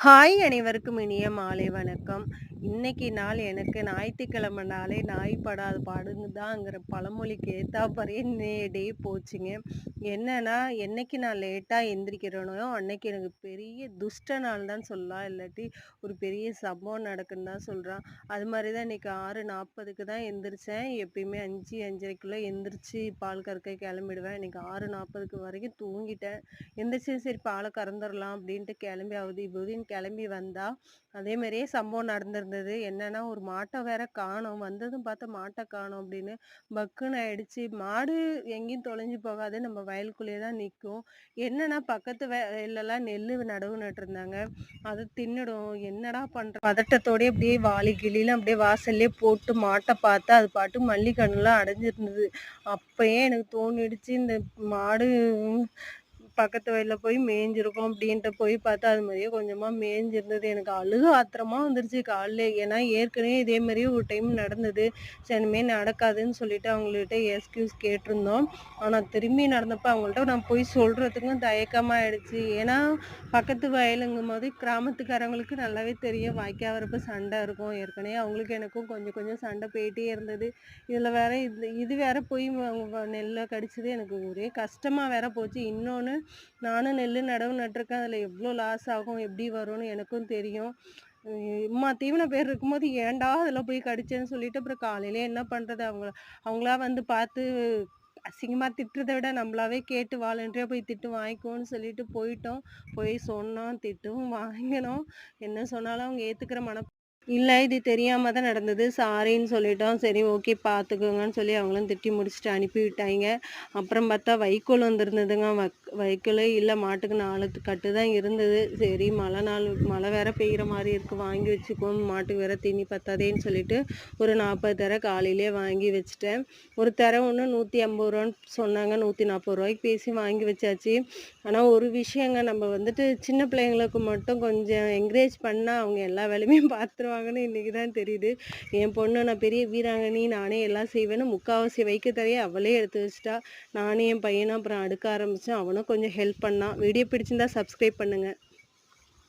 Hi அனைவருக்கும் இனிய மாலை வணக்கம். இன்னைக்கு நாள் எனக்கு ஞாயித்துக்கிழமை நாளே நாய் படாத பாடுன்னு தாங்கிற பழமொழிக்கு ஏத்தாப்படியே டே போச்சுங்க. என்னன்னா, என்னைக்கு நான் லேட்டா எந்திரிக்கிறேனோ, அன்னைக்கு எனக்கு பெரிய துஷ்ட நாள் தான் சொல்லலாம். இல்லாட்டி ஒரு பெரிய சம்பவம் நடக்குன்னு தான் சொல்றான். அது மாரி தான் இன்னைக்கு 6:40க்கு தான் எந்திரிச்சேன். எப்பயுமே 5, 5:30க்குள்ள எந்திரிச்சு பால் கறக்க கிளம்பிடுவேன். இன்னைக்கு 6:40க்கு வரைக்கும் தூங்கிட்டேன். எந்திரிச்சு சரி பால கறந்துரலாம் அப்படின்ட்டு கிளம்பி அவுதி இவுதின்னு கிளம்பி வந்தா, அதே மாரியே சம்பவம் நடந்திருந்தது. என்னன்னா, ஒரு மாட்ட வேற காணோம். வந்ததும் பார்த்தா மாட்ட காணோம் அப்படின்னு பக்குன்னு ஆயிடுச்சு. மாடு எங்கேயும் தொலைஞ்சு போகாது. நம்ம வயலுக்குள்ளேயே தான் நிக்கும். என்னன்னா, பக்கத்து வயல்லலாம் நெல்லு நடவு நட்டுருந்தாங்க. அத தின்னுடும். என்னடா பண்ற? பதட்டத்தோடயே அப்படியே வாளி கிளிலாம் அப்படியே வாசல்லயே போட்டு மாட்ட பார்த்தா, அது பாட்டுக்கு மல்லி கன்னுலாம் அடைஞ்சிருந்தது. அப்பயே எனக்கு தோணிடுச்சு, இந்த மாடு பக்கத்து வயல்ல போய் மேய்ஞ்சிருக்கும் அப்படின்ட்டு போய் பார்த்தா, அது மாரியே கொஞ்சமா மேய்ஞ்சிருந்தது. எனக்கு அழுக ஆத்திரமா வந்துருச்சு காலையிலே. ஏன்னா, ஏற்கனவே இதே மாரியே ஒரு டைம் நடந்தது. சரி இனிமே நடக்காதுன்னு சொல்லிட்டு அவங்கள்ட்ட எக்ஸ்கியூஸ் கேட்டிருந்தோம். ஆனா, திரும்பி நடந்தப்ப அவங்கள்ட்ட நான் போய் சொல்றதுக்கும் தயக்கமா ஆயிடுச்சு. ஏன்னா, பக்கத்து வயலுங்கும்போது கிராமத்துக்காரங்களுக்கு நல்லாவே தெரியும். வாய்க்கா வரப்ப சண்டை இருக்கும். ஏற்கனவே அவங்களுக்கும் எனக்கும் கொஞ்சம் கொஞ்சம் சண்டை போயிட்டே இருந்தது. இதில வேற இது இது வேற போய் நெல்ல கடிச்சது எனக்கு ஒரே கஷ்டமா வேற போச்சு. இன்னொன்னு நானும் நெல்லு நடவு நட்டுருக்கேன். அதில எவ்வளோ லாஸ் ஆகும், எப்படி வரும்னு எனக்கும் தெரியும். இம்மா தீவன பயிர் இருக்கும்போது ஏன்டா அதில போய் கடிச்சேன்னு சொல்லிட்டு, அப்புறம் காலையில என்ன பண்றது? அவங்களா வந்து பார்த்து அசிங்கமா திட்டுறத விட நம்மளாவே கேட்டு வாலண்டரியா போய் திட்டு வாங்கிக்குவோம்னு சொல்லிட்டு போயிட்டோம். போய் சொன்னோம், திட்டும் வாங்கினோம். என்ன சொன்னாலும் அவங்க ஏத்துக்கிற இல்ல. இது தெரியாம தான் நடந்தது. சாரின்னு சொல்லிட்டோம். சரி ஓகே பார்த்துக்கோங்கன்னு சொல்லி அவங்களும் திட்டி முடிச்சுட்டு அனுப்பி விட்டாய்ங்க. அப்புறம் பார்த்தா வைக்கோல் வந்திருந்ததுங்க. வைக்கோலே இல்ல மாட்டுக்கு 4 கட்டு தான் இருந்தது. சரி மழை வேற பெய்யுற மாரி இருக்கு. வாங்கி வச்சுக்குவோம். மாட்டுக்கு வேற தீனி பத்தாதேன்னு சொல்லிட்டு ஒரு 40 தர காலையிலேயே வாங்கி வச்சுட்டேன். ஒரு தர ஒண்ணு ரூ. 150 சொன்னாங்க. ரூ. 140 பேசி வாங்கி வச்சாச்சு. ஆனா ஒரு விஷயங்க நம்ம வந்துட்டு சின்ன பிள்ளைங்களுக்கு மட்டும் கொஞ்சம் என்கரேஜ் பண்ணா அவங்க எல்லா வேலையுமே பார்த்துருவாங்கன்னு இன்னைக்கு தான் தெரியுது. என் பொண்ணு நான் பெரிய வீராங்கனி, நானே எல்லாம் செய்வேன்னு முக்காவாசி வைக்க தரைய அவளே எடுத்து வச்சுட்டா. நானும் என் பையனும் அப்புறம் அடுக்க ஆரம்பிச்சோம். அவனும் கொஞ்சம் ஹெல்ப் பண்ணான். வீடியோ பிடிச்சிருந்தா சப்ஸ்கிரைப் பண்ணுங்க.